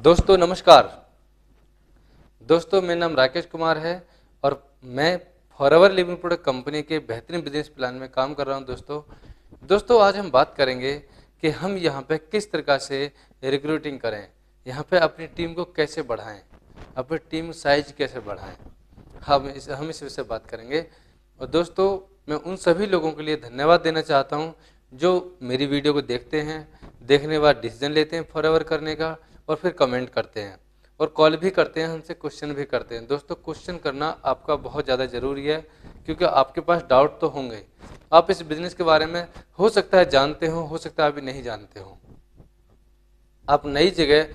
दोस्तों नमस्कार। दोस्तों मेरा नाम राकेश कुमार है और मैं फॉरएवर लिविंग प्रोडक्ट कंपनी के बेहतरीन बिजनेस प्लान में काम कर रहा हूं। दोस्तों आज हम बात करेंगे कि हम यहां पे किस तरह से रिक्रूटिंग करें, यहां पे अपनी टीम को कैसे बढ़ाएं, अपनी टीम साइज कैसे बढ़ाएं। हम इस विषय बात करेंगे। और दोस्तों मैं उन सभी लोगों के लिए धन्यवाद देना चाहता हूं जो मेरी वीडियो को देखते हैं, देखने के बाद डिसीजन लेते हैं फॉरएवर करने का और फिर कमेंट करते हैं और कॉल भी करते हैं, हमसे क्वेश्चन भी करते हैं। दोस्तों क्वेश्चन करना आपका बहुत ज़्यादा ज़रूरी है क्योंकि आपके पास डाउट तो होंगे। आप इस बिज़नेस के बारे में हो सकता है जानते हो सकता है अभी नहीं जानते हो। आप नई जगह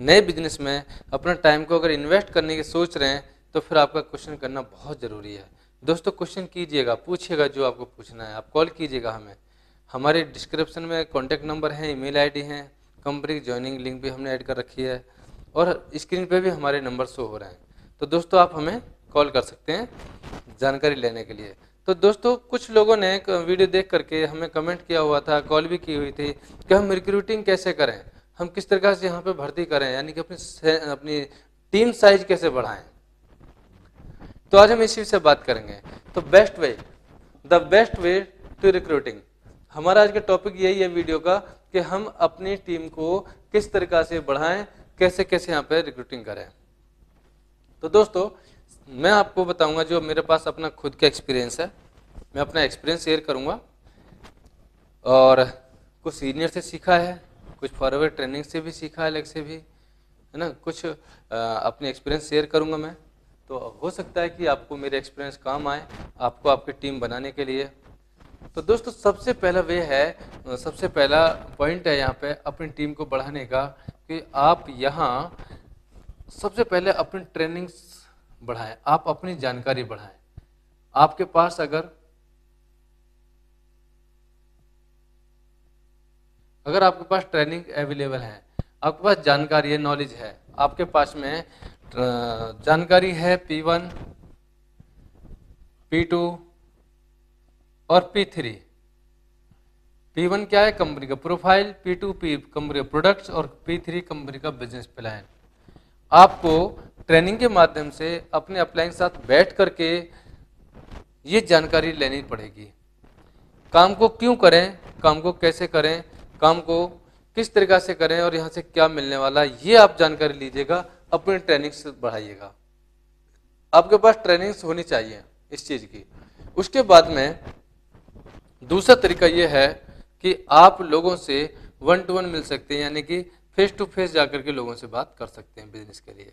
नए बिजनेस में अपना टाइम को अगर इन्वेस्ट करने की सोच रहे हैं तो फिर आपका क्वेश्चन करना बहुत ज़रूरी है। दोस्तों क्वेश्चन कीजिएगा, पूछिएगा जो आपको पूछना है, आप कॉल कीजिएगा हमें। हमारे डिस्क्रिप्शन में कॉन्टैक्ट नंबर है, ईमेल आईडी है, कंपनी की ज्वाइनिंग लिंक भी हमने ऐड कर रखी है और स्क्रीन पे भी हमारे नंबर शो हो रहे हैं। तो दोस्तों आप हमें कॉल कर सकते हैं जानकारी लेने के लिए। तो दोस्तों कुछ लोगों ने वीडियो देख करके हमें कमेंट किया हुआ था, कॉल भी की हुई थी कि हम रिक्रूटिंग कैसे करें, हम किस तरह से यहाँ पे भर्ती करें, यानी कि अपनी टीम साइज कैसे बढ़ाएं। तो आज हम इसी से बात करेंगे। तो the best way to recruiting, हमारा आज का टॉपिक यही है वीडियो का कि हम अपनी टीम को किस तरह से बढ़ाएं, कैसे कैसे यहाँ पे रिक्रूटिंग करें। तो दोस्तों मैं आपको बताऊंगा जो मेरे पास अपना खुद का एक्सपीरियंस है, मैं अपना एक्सपीरियंस शेयर करूंगा और कुछ सीनियर से सीखा है, कुछ फॉरएवर ट्रेनिंग से भी सीखा है, अलग से भी है ना, कुछ अपने एक्सपीरियंस शेयर करूंगा मैं। तो हो सकता है कि आपको मेरे एक्सपीरियंस काम आए, आपको आपकी टीम बनाने के लिए। तो दोस्तों सबसे पहला पॉइंट है यहाँ पे अपनी टीम को बढ़ाने का कि आप यहाँ सबसे पहले अपनी ट्रेनिंग्स बढ़ाएं, आप अपनी जानकारी बढ़ाएं। आपके पास अगर आपके पास ट्रेनिंग अवेलेबल है, आपके पास जानकारी है, नॉलेज है, आपके पास में जानकारी है P1, P2 और P3। P1 क्या है? कंपनी का प्रोफाइल, P2 कंपनी का प्रोडक्ट्स और P3 कंपनी का बिजनेस प्लान। आपको ट्रेनिंग के माध्यम से अपने अपलाइन के साथ बैठ करके ये जानकारी लेनी पड़ेगी। काम को क्यों करें, काम को कैसे करें, काम को किस तरीका से करें और यहाँ से क्या मिलने वाला, ये आप जानकारी लीजिएगा, अपनी ट्रेनिंग से बढ़ाइएगा। आपके पास ट्रेनिंग्स होनी चाहिए इस चीज़ की। उसके बाद में दूसरा तरीका ये है कि आप लोगों से 1 to 1 मिल सकते हैं, यानी कि फेस टू फेस जाकर के लोगों से बात कर सकते हैं बिजनेस के लिए।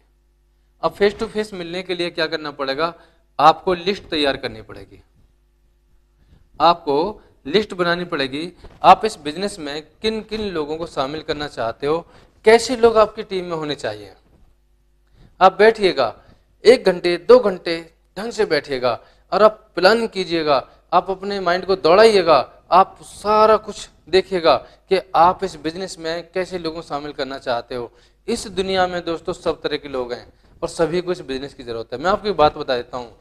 अब फेस टू फेस मिलने के लिए क्या करना पड़ेगा? आपको लिस्ट तैयार करनी पड़ेगी, आपको लिस्ट बनानी पड़ेगी। आप इस बिजनेस में किन किन लोगों को शामिल करना चाहते हो, कैसे लोग आपकी टीम में होने चाहिए। आप बैठिएगा 1 घंटे 2 घंटे ढंग से बैठिएगा और आप प्लान कीजिएगा, आप अपने माइंड को दौड़ाइएगा, आप सारा कुछ देखिएगा कि आप इस बिजनेस में कैसे लोगों को शामिल करना चाहते हो। इस दुनिया में दोस्तों सब तरह के लोग हैं और सभी को इस बिजनेस की जरूरत है। मैं आपको एक बात बता देता हूँ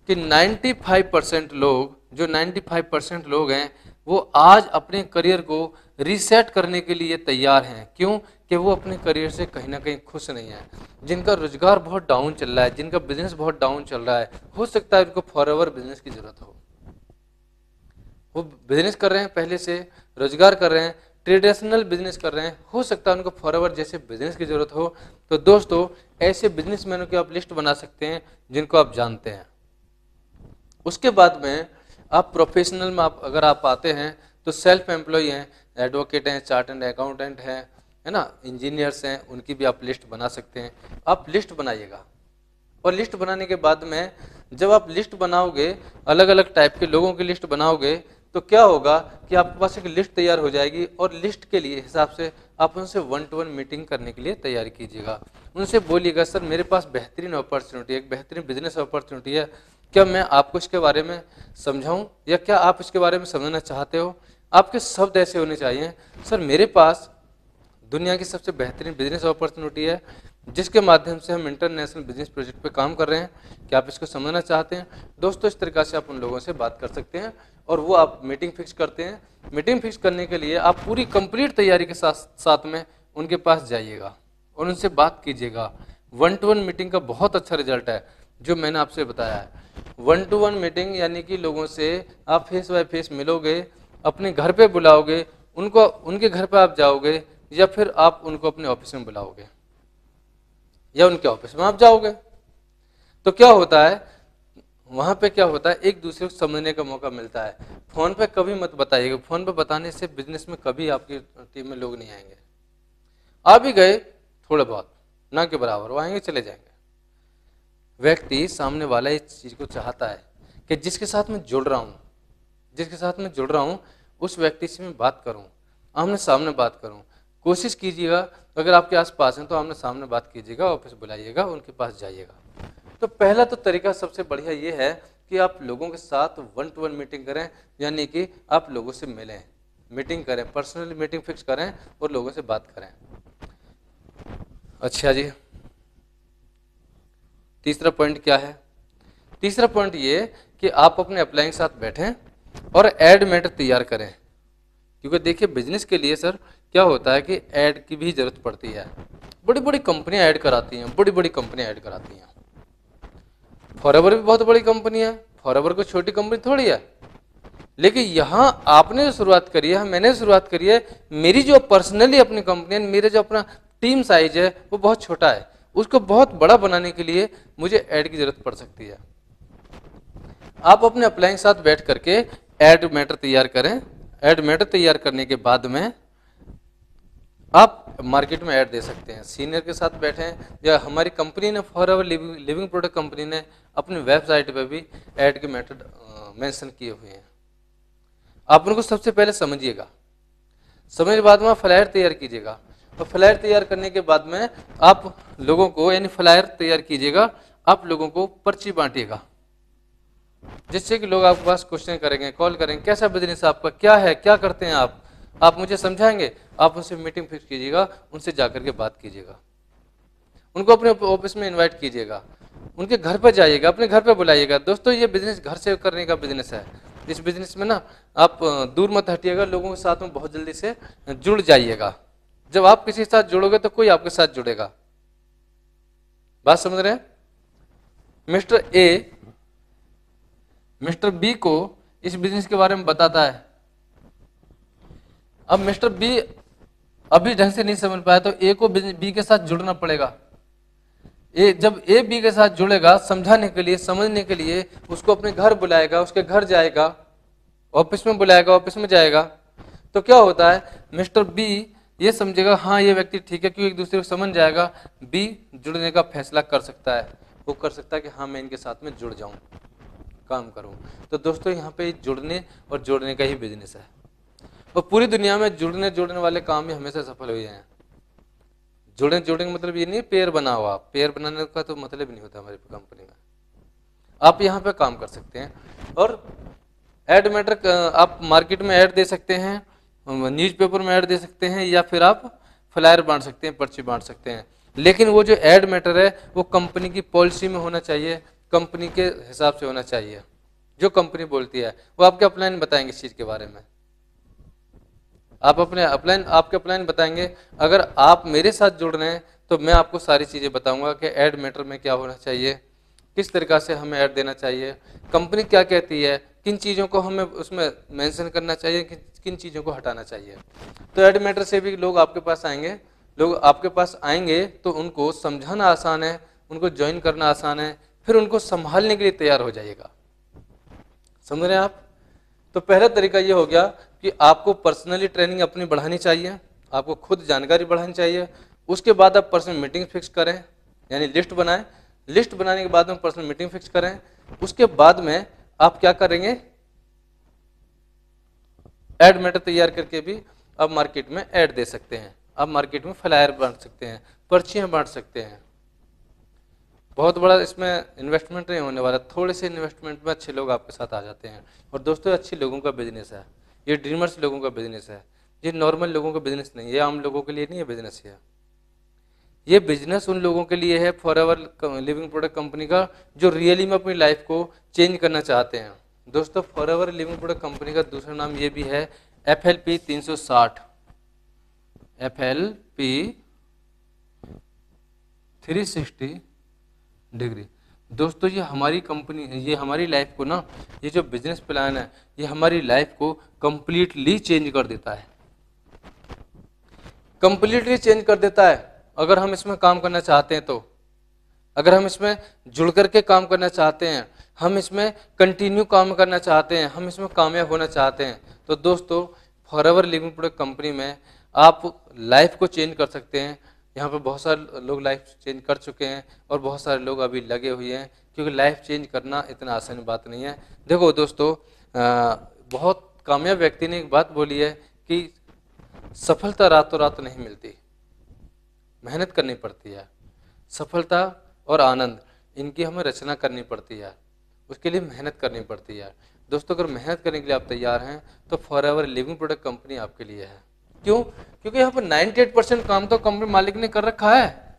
कि 95% लोग, जो 95% लोग हैं, वो आज अपने करियर को रीसेट करने के लिए तैयार हैं। क्यों? कि वो अपने करियर से कहीं ना कहीं खुश नहीं है। जिनका रोजगार बहुत डाउन चल रहा है, जिनका बिजनेस बहुत डाउन चल रहा है, हो सकता है उनको फॉरएवर बिजनेस की जरूरत हो। वो बिजनेस कर रहे हैं, पहले से रोजगार कर रहे हैं, ट्रेडिशनल बिजनेस कर रहे हैं, हो सकता है उनको फॉरएवर जैसे बिजनेस की जरूरत हो। तो दोस्तों ऐसे बिजनेसमैनों की आप लिस्ट बना सकते हैं जिनको आप जानते हैं। उसके बाद में आप प्रोफेशनल में अगर आप आते हैं तो सेल्फ एम्प्लॉय हैं, एडवोकेट हैं, चार्ट एंड अकाउंटेंट हैं, है ना, इंजीनियर्स हैं, उनकी भी आप लिस्ट बना सकते हैं। आप लिस्ट बनाइएगा और लिस्ट बनाने के बाद में जब आप लिस्ट बनाओगे, अलग अलग टाइप के लोगों की लिस्ट बनाओगे, तो क्या होगा कि आपके पास एक लिस्ट तैयार हो जाएगी और लिस्ट के लिए हिसाब से आप उनसे 1 to 1 मीटिंग करने के लिए तैयारी कीजिएगा। उनसे बोलिएगा सर मेरे पास बेहतरीन अपॉर्चुनिटी, एक बेहतरीन बिजनेस अपॉर्चुनिटी है, क्या मैं आपको इसके बारे में समझाऊं या क्या आप इसके बारे में समझना चाहते हो। आपके शब्द ऐसे होने चाहिए, सर मेरे पास दुनिया की सबसे बेहतरीन बिजनेस अपॉर्चुनिटी है जिसके माध्यम से हम इंटरनेशनल बिजनेस प्रोजेक्ट पे काम कर रहे हैं, क्या आप इसको समझना चाहते हैं। दोस्तों इस तरीक़ा से आप उन लोगों से बात कर सकते हैं और वो आप मीटिंग फिक्स करते हैं। मीटिंग फिक्स करने के लिए आप पूरी कंप्लीट तैयारी के साथ में उनके पास जाइएगा और उनसे बात कीजिएगा। 1-to-1 मीटिंग का बहुत अच्छा रिजल्ट है जो मैंने आपसे बताया है। 1-to-1 मीटिंग यानी कि लोगों से आप फेस बाय फेस मिलोगे, अपने घर पे बुलाओगे उनको, उनके घर पे आप जाओगे या फिर आप उनको अपने ऑफिस में बुलाओगे या उनके ऑफिस में आप जाओगे। तो क्या होता है वहां पे, क्या होता है एक दूसरे को समझने का मौका मिलता है। फोन पे कभी मत बताइएगा, फोन पे बताने से बिजनेस में कभी आपकी टीम में लोग नहीं आएंगे। आ भी गए थोड़े बहुत, ना के बराबर, वो आएंगे चले जाएंगे। व्यक्ति सामने वाला इस चीज को चाहता है कि जिसके साथ मैं जुड़ रहा हूं, जिसके साथ मैं जुड़ रहा हूं उस व्यक्ति से मैं बात करूं, आमने सामने बात करूं। कोशिश कीजिएगा अगर आपके आसपास हैं तो आमने सामने बात कीजिएगा, ऑफिस बुलाइएगा, उनके पास जाइएगा। तो पहला तो तरीका सबसे बढ़िया ये है कि आप लोगों के साथ 1-to-1 मीटिंग करें, यानी कि आप लोगों से मिलें, मीटिंग करें, पर्सनली मीटिंग फिक्स करें और लोगों से बात करें। अच्छा जी, तीसरा पॉइंट क्या है? तीसरा पॉइंट ये कि आप अपने अपलाइन के साथ बैठें और एड मैटर तैयार करें। क्योंकि देखिए बिजनेस के लिए सर क्या होता है कि ऐड की भी जरूरत पड़ती है। बड़ी बड़ी कंपनियां ऐड कराती हैं, बड़ी बड़ी कंपनियां ऐड कराती हैं। फॉरएवर भी बहुत बड़ी कंपनी है, फॉरएवर कोई छोटी कंपनी थोड़ी है। लेकिन यहाँ आपने जो शुरुआत करी है, मैंने शुरुआत करी है, मेरी जो पर्सनली अपनी कंपनी है, मेरा जो अपना टीम साइज है वो बहुत छोटा है। उसको बहुत बड़ा बनाने के लिए मुझे ऐड की जरूरत पड़ सकती है। आप अपने अपलाइन के साथ बैठ करके ऐड मैटर तैयार करें। ऐड मैटर तैयार करने के बाद में आप मार्केट में ऐड दे सकते हैं। सीनियर के साथ बैठें या हमारी कंपनी ने फॉरएवर लिविंग प्रोडक्ट कंपनी ने अपनी वेबसाइट पे भी ऐड के मेथड मेंशन किए हुए हैं। आप उनको सबसे पहले समझिएगा, समझने के बाद में फ्लायर तैयार कीजिएगा और फ्लायर तैयार करने के बाद में आप लोगों को, यानी फ्लायर तैयार कीजिएगा, आप लोगों को पर्ची बांटिएगा, जिससे कि लोग आपके पास क्वेश्चन करेंगे, कॉल करेंगे, कैसा बिजनेस आपका, क्या है, क्या करते हैं आप मुझे समझाएंगे। आप उनसे मीटिंग फिक्स कीजिएगा, उनसे जाकर के बात कीजिएगा, उनको अपने ऑफिस में इनवाइट कीजिएगा, उनके घर पर जाइएगा, अपने घर पर बुलाइएगा। दोस्तों ये बिजनेस घर से करने का बिजनेस है। इस बिजनेस में ना आप दूर मत हटिएगा, लोगों के साथ में बहुत जल्दी से जुड़ जाइएगा। जब आप किसी के साथ जुड़ोगे तो कोई आपके साथ जुड़ेगा। बात समझ रहे हैं? मिस्टर ए मिस्टर बी को इस बिजनेस के बारे में बताता है। अब मिस्टर बी अभी ढंग से नहीं समझ पाया तो ए को बी के साथ जुड़ना पड़ेगा। जब ए बी के साथ जुड़ेगा, समझाने के लिए, समझने के लिए उसको अपने घर बुलाएगा, उसके घर जाएगा, ऑफिस में बुलाएगा, ऑफिस में जाएगा। तो क्या होता है, मिस्टर बी ये समझेगा हाँ ये व्यक्ति ठीक है, क्योंकि एक दूसरे को समझ जाएगा। बी जुड़ने का फैसला कर सकता है, वो कर सकता है कि हाँ मैं इनके साथ में जुड़ जाऊं, काम करूं। तो दोस्तों यहाँ पे जुड़ने और जोड़ने का ही बिजनेस है और पूरी दुनिया में जुड़ने वाले काम ही हमेशा सफल हुए हैं। जोड़ने का मतलब ये नहीं पेयर बना हुआ, पेयर बनाने का तो मतलब नहीं होता हमारी कंपनी में। आप यहाँ पे काम कर सकते हैं और एड मैटर आप मार्केट में ऐड दे सकते हैं, न्यूज़पेपर में ऐड दे सकते हैं, या फिर आप फ्लायर बांट सकते हैं, पर्ची बांट सकते हैं। लेकिन वो जो ऐड मैटर है वो कंपनी की पॉलिसी में होना चाहिए, कंपनी के हिसाब से होना चाहिए। जो कंपनी बोलती है वो आपके अपलाइन बताएंगे इस चीज के बारे में। आप अपने अपलाइन, आपके अपलाइन बताएंगे। अगर आप मेरे साथ जुड़ रहे हैं तो मैं आपको सारी चीजें बताऊंगा कि ऐड मैटर में क्या होना चाहिए, किस तरीका से हमें ऐड देना चाहिए, कंपनी क्या कहती है, किन चीज़ों को हमें उसमें मेंशन करना चाहिए, किन चीज़ों को हटाना चाहिए। तो ऐड मैटर से भी लोग आपके पास आएंगे, लोग आपके पास आएंगे तो उनको समझाना आसान है, उनको ज्वाइन करना आसान है, फिर उनको संभालने के लिए तैयार हो जाइएगा। समझ रहे हैं आप? तो पहला तरीका ये हो गया कि आपको पर्सनली ट्रेनिंग अपनी बढ़ानी चाहिए, आपको खुद जानकारी बढ़ानी चाहिए। उसके बाद आप पर्सनल मीटिंग फिक्स करें, यानी लिस्ट बनाएं। लिस्ट बनाने के बाद में पर्सनल मीटिंग फिक्स करें। उसके बाद में आप क्या करेंगे, ऐड मैटर तैयार करके भी आप मार्केट में ऐड दे सकते हैं, आप मार्केट में फ्लायर बांट सकते हैं, पर्चियां बांट सकते हैं। बहुत बड़ा इसमें इन्वेस्टमेंट नहीं होने वाला, थोड़े से इन्वेस्टमेंट में अच्छे लोग आपके साथ आ जाते हैं। और दोस्तों अच्छे लोगों का बिजनेस है, ये ड्रीमर्स लोगों का बिजनेस है, ये नॉर्मल लोगों का बिजनेस नहीं है, आम लोगों के लिए नहीं है बिजनेस ये बिजनेस उन लोगों के लिए है फॉरएवर लिविंग प्रोडक्ट कंपनी का, जो रियली में अपनी लाइफ को चेंज करना चाहते हैं। दोस्तों फॉरएवर लिविंग प्रोडक्ट कंपनी का दूसरा नाम ये भी है FLP 360, FLP 360 डिग्री। दोस्तों ये हमारी कंपनी, ये हमारी लाइफ को ना, ये जो बिजनेस प्लान है ये हमारी लाइफ को कंप्लीटली चेंज कर देता है, कंप्लीटली चेंज कर देता है। अगर हम इसमें काम करना चाहते हैं तो, अगर हम इसमें जुड़ करके काम करना चाहते हैं, हम इसमें कंटिन्यू काम करना चाहते हैं, हम इसमें कामयाब होना चाहते हैं, तो दोस्तों फॉरएवर लिविंग प्रोडक्ट कंपनी में आप लाइफ को चेंज कर सकते हैं। यहाँ पे बहुत सारे लोग लाइफ चेंज कर चुके हैं और बहुत सारे लोग अभी लगे हुए हैं, क्योंकि लाइफ चेंज करना इतना आसान बात नहीं है। देखो दोस्तों, बहुत कामयाब व्यक्ति ने एक बात बोली है कि सफलता रातों रात नहीं मिलती, मेहनत करनी पड़ती है। सफलता और आनंद इनकी हमें रचना करनी पड़ती है, उसके लिए मेहनत करनी पड़ती है। दोस्तों अगर मेहनत करने के लिए आप तैयार हैं तो फॉरएवर लिविंग प्रोडक्ट कंपनी आपके लिए है। क्यों? क्योंकि यहाँ पर 98% काम तो कंपनी मालिक ने कर रखा है।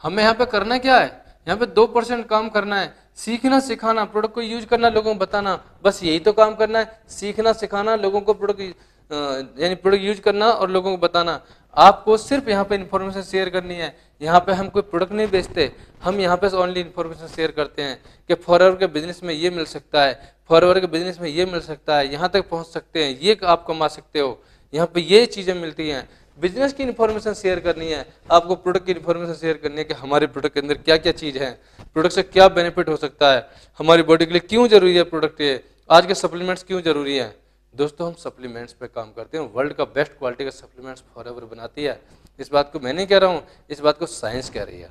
हमें यहाँ पे करना क्या है? यहाँ पे 2% काम करना है, सीखना सिखाना, प्रोडक्ट को यूज करना, लोगों को बताना, बस यही तो काम करना है। सीखना सिखाना, लोगों को प्रोडक्ट यानी प्रोडक्ट यूज करना और लोगों को बताना। आपको सिर्फ यहाँ पे इन्फॉर्मेशन शेयर करनी है। यहाँ पे हम कोई प्रोडक्ट नहीं बेचते, हम यहाँ पे ओनली इन्फॉर्मेशन शेयर करते हैं कि फॉरएवर के बिजनेस में ये मिल सकता है, फॉरएवर के बिजनेस में ये मिल सकता है, यहाँ तक पहुँच सकते हैं, ये आप कमा सकते हो, यहाँ पे ये चीज़ें मिलती हैं। बिजनेस की इन्फॉर्मेशन शेयर करनी है, आपको प्रोडक्ट की इन्फॉर्मेशन शेयर करनी है कि हमारे प्रोडक्ट के अंदर क्या क्या चीज़ है, प्रोडक्ट से क्या बेनिफिट हो सकता है, हमारी बॉडी के लिए क्यों जरूरी है प्रोडक्ट, ये आज के सप्लीमेंट्स क्यों जरूरी है। दोस्तों हम सप्लीमेंट्स पे काम करते हैं, वर्ल्ड का बेस्ट क्वालिटी का सप्लीमेंट्स फॉरएवर बनाती है। इस बात को मैं नहीं कह रहा हूँ, इस बात को साइंस कह रही है।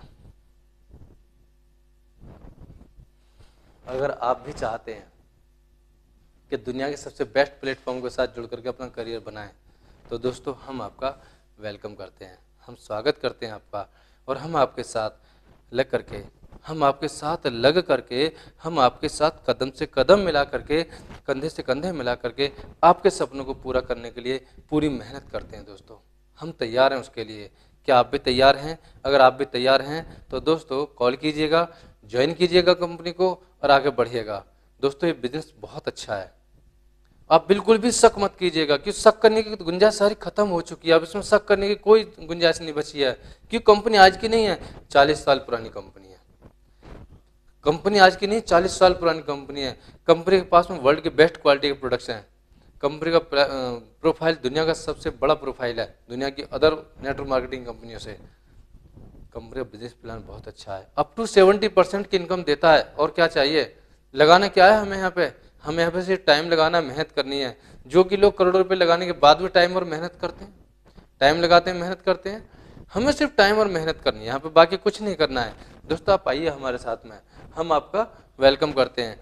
अगर आप भी चाहते हैं कि दुनिया के सबसे बेस्ट प्लेटफॉर्म के साथ जुड़ करके अपना करियर बनाएं, तो दोस्तों हम आपका वेलकम करते हैं, हम स्वागत करते हैं आपका, और हम आपके साथ लग करके, हम आपके साथ लग करके, हम आपके साथ कदम से कदम मिला करके, कंधे से कंधे मिला करके आपके सपनों को पूरा करने के लिए पूरी मेहनत करते हैं। दोस्तों हम तैयार हैं उसके लिए। क्या आप भी तैयार हैं? अगर आप भी तैयार हैं तो दोस्तों कॉल कीजिएगा, ज्वाइन कीजिएगा कंपनी को और आगे बढ़िएगा। दोस्तों ये बिजनेस बहुत अच्छा है, आप बिल्कुल भी शक मत कीजिएगा, कि शक करने की गुंजाइश सारी खत्म हो चुकी है। अब इसमें शक करने की कोई गुंजाइश नहीं बची है, क्योंकि कंपनी आज की नहीं है, 40 साल पुरानी कंपनी है। कंपनी आज की नहीं, 40 साल पुरानी कंपनी है। कंपनी के पास में वर्ल्ड के बेस्ट क्वालिटी के प्रोडक्ट्स हैं। कंपनी का प्रोफाइल दुनिया का सबसे बड़ा प्रोफाइल है, दुनिया की अदर नेटवर्क मार्केटिंग कंपनियों से। कंपनी का बिजनेस प्लान बहुत अच्छा है, अप टू 70% की इनकम देता है। और क्या चाहिए? लगाना क्या है हमें यहाँ पे? हमें यहाँ पे सिर्फ टाइम लगाना, मेहनत करनी है। जो कि लोग करोड़ों रुपए लगाने के बाद भी टाइम और मेहनत करते हैं, टाइम लगाते हैं, मेहनत करते हैं। हमें सिर्फ टाइम और मेहनत करनी है, यहाँ पे बाकी कुछ नहीं करना है। दोस्तों आप आइए हमारे साथ में, हम आपका वेलकम करते हैं।